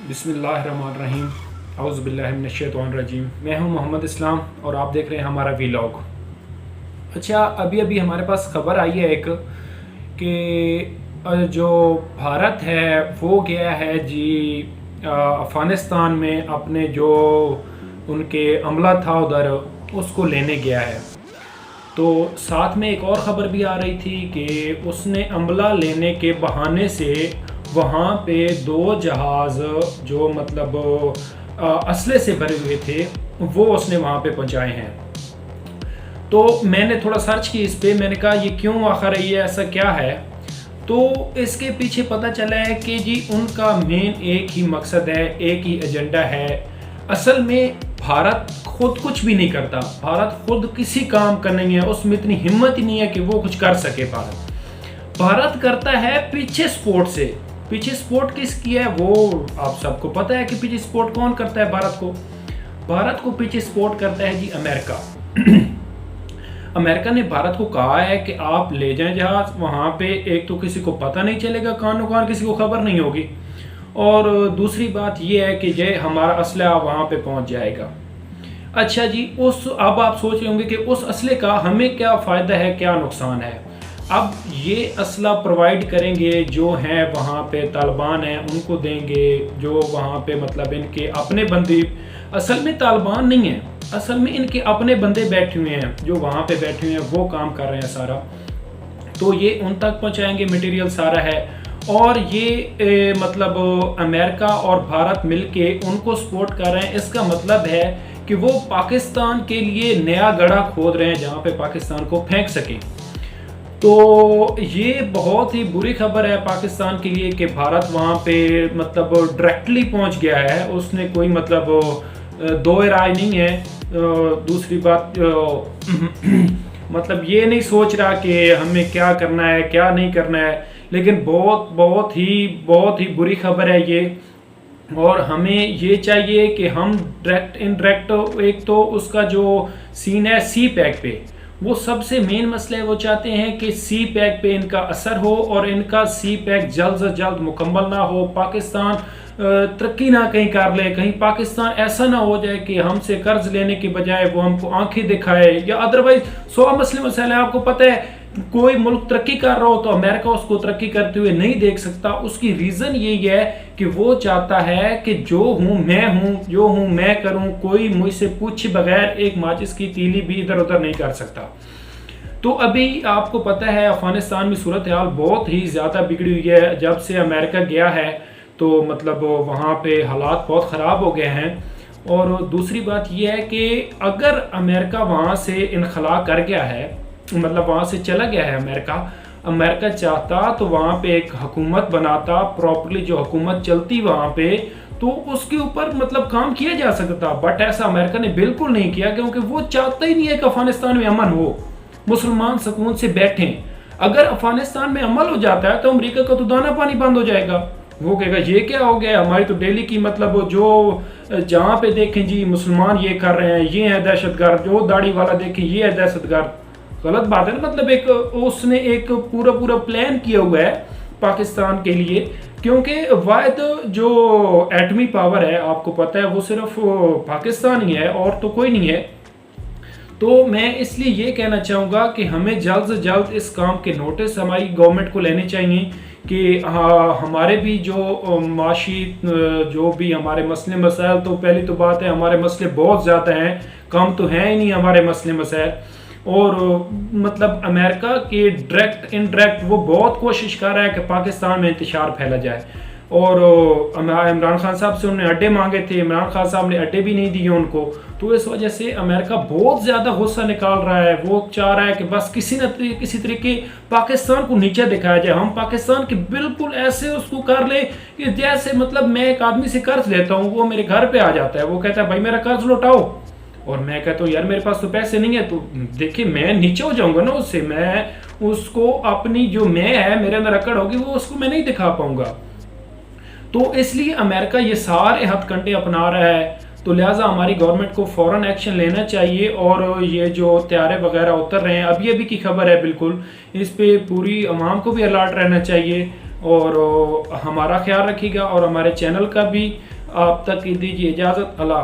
बिस्मिल्लाहिर्रहमानिर्रहीम औज़ुबिल्लाहिमिनश्शैतानिर्रजीम। मैं हूं मोहम्मद इस्लाम और आप देख रहे हैं हमारा वीलॉग। अच्छा, अभी हमारे पास खबर आई है एक कि जो भारत है वो गया है जी अफ़गानिस्तान में अपने जो उनके अमला था उधर उसको लेने गया है। तो साथ में एक और ख़बर भी आ रही थी कि उसने अमला लेने के बहाने से वहाँ पे दो जहाज़ जो मतलब असले से भरे हुए थे वो उसने वहाँ पे पहुँचाए हैं। तो मैंने थोड़ा सर्च की इस पे, मैंने कहा ये क्यों आखिर ये ऐसा क्या है। तो इसके पीछे पता चला है कि जी उनका मेन एक ही मकसद है, एक ही एजेंडा है। असल में भारत खुद कुछ भी नहीं करता, भारत खुद किसी काम का नहीं है, उसमें इतनी हिम्मत ही नहीं है कि वो कुछ कर सके। भारत करता है पीछे सपोर्ट से। पीछे सपोर्ट किसकी है वो आप सबको पता है कि पीछे सपोर्ट कौन करता है भारत को। भारत को पीछे सपोर्ट करता है जी अमेरिका। अमेरिका ने भारत को कहा है कि आप ले जाएं जहाज, वहाँ पे एक तो किसी को पता नहीं चलेगा, कानो कान किसी को खबर नहीं होगी, और दूसरी बात यह है कि जय हमारा असला वहाँ पे पहुँच जाएगा। अच्छा जी, अब आप सोच रहे होंगे कि उस असले का हमें क्या फ़ायदा है, क्या नुकसान है। अब ये असला प्रोवाइड करेंगे जो हैं वहाँ पे तालिबान हैं उनको देंगे, जो वहाँ पे मतलब इनके अपने बंदे, असल में तालिबान नहीं है, असल में इनके अपने बंदे बैठे हुए हैं जो वहाँ पे बैठे हुए हैं, वो काम कर रहे हैं सारा। तो ये उन तक पहुँचाएंगे, मटेरियल सारा है। और ये मतलब अमेरिका और भारत मिलके उनको सपोर्ट कर रहे हैं। इसका मतलब है कि वो पाकिस्तान के लिए नया गड्ढा खोद रहे हैं जहाँ पे पाकिस्तान को फेंक सके। तो ये बहुत ही बुरी खबर है पाकिस्तान के लिए कि भारत वहाँ पे मतलब डायरेक्टली पहुँच गया है, उसने कोई मतलब दो राय नहीं है। दूसरी बात मतलब ये नहीं सोच रहा कि हमें क्या करना है क्या नहीं करना है, लेकिन बहुत ही बुरी खबर है ये। और हमें ये चाहिए कि हम डायरेक्ट इनडायरेक्ट, एक तो उसका जो सीन है सी पैक पे, वो सबसे मेन मसला है। वो चाहते हैं कि सी पैक पे इनका असर हो और इनका सी पैक जल्द से जल्द मुकम्मल ना हो, पाकिस्तान तरक्की ना कहीं कर ले, कहीं पाकिस्तान ऐसा ना हो जाए कि हमसे कर्ज लेने के बजाय वो हमको आंखें दिखाए, या अदरवाइज 100 मसले आपको पता है। कोई मुल्क तरक्की कर रहा हो तो अमेरिका उसको तरक्की करते हुए नहीं देख सकता। उसकी रीज़न यही है कि वो चाहता है कि जो हूँ मैं करूँ, कोई मुझसे पूछे बगैर एक माचिस की तीली भी इधर उधर नहीं कर सकता। तो अभी आपको पता है अफगानिस्तान में सूरत हाल बहुत ही ज़्यादा बिगड़ी हुई है। जब से अमेरिका गया है तो मतलब वहाँ पे हालात बहुत ख़राब हो गए हैं। और दूसरी बात यह है कि अगर अमेरिका वहाँ से इनखला कर गया है, मतलब वहाँ से चला गया है अमेरिका चाहता तो वहाँ पे एक हुकूमत बनाता, प्रॉपरली जो हुकूमत चलती वहाँ पे, तो उसके ऊपर मतलब काम किया जा सकता। बट ऐसा अमेरिका ने बिल्कुल नहीं किया, क्योंकि वो चाहता ही नहीं है कि अफगानिस्तान में अमन हो, मुसलमान सुकून से बैठें। अगर अफगानिस्तान में अमल हो जाता है तो अमेरिका का तो दाना पानी बंद हो जाएगा। वो कहेगा ये क्या हो गया, हमारी तो डेली की मतलब जो जहाँ पे देखें जी मुसलमान ये कर रहे हैं, ये है दहशतगर्द, जो दाढ़ी वाला देखें ये है दहशतगर्द। गलत बात है ना। मतलब एक उसने एक पूरा प्लान किया हुआ है पाकिस्तान के लिए, क्योंकि वाहिद जो एटमी पावर है आपको पता है वो सिर्फ पाकिस्तान ही है और तो कोई नहीं है। तो मैं इसलिए ये कहना चाहूँगा कि हमें जल्द से जल्द इस काम के नोटिस हमारी गवर्नमेंट को लेने चाहिए कि हाँ हमारे भी जो माशी जो भी हमारे मसले मसाइल, तो पहली तो बात है हमारे मसले बहुत ज़्यादा हैं, कम तो हैं ही नहीं हमारे मसले मसाइल। और मतलब अमेरिका के डायरेक्ट इनडायरेक्ट वो बहुत कोशिश कर रहा है कि पाकिस्तान में इंतशार फैला जाए। और इमरान खान साहब से उन्होंने अड्डे मांगे थे, इमरान खान साहब ने अड्डे भी नहीं दिए उनको। तो इस वजह से अमेरिका बहुत ज़्यादा गुस्सा निकाल रहा है। वो चाह रहा है कि बस किसी तरीके पाकिस्तान को नीचे दिखाया जाए, हम पाकिस्तान के बिल्कुल ऐसे उसको कर ले कि जैसे मतलब मैं एक आदमी से कर्ज लेता हूँ, वो मेरे घर पे आ जाता है, वो कहता है भाई मेरा कर्ज लौटाओ, और मैं कहता हूँ यार मेरे पास तो पैसे नहीं है। तो देखिए मैं नीचे हो जाऊंगा ना उससे, मैं उसको अपनी जो मैं है मेरे अंदर अकड़ होगी वो उसको मैं नहीं दिखा पाऊंगा। तो इसलिए अमेरिका ये सारे हथकंडे अपना रहा है। तो लिहाजा हमारी गवर्नमेंट को फ़ौरन एक्शन लेना चाहिए। और ये जो त्यारे वगैरह उतर रहे हैं, अभी की खबर है बिल्कुल, इस पे पूरी आवाम को भी अलर्ट रहना चाहिए। और हमारा ख्याल रखिएगा और हमारे चैनल का भी आप तक की दीजिए इजाज़त। अल्लाह हाफ़िज़।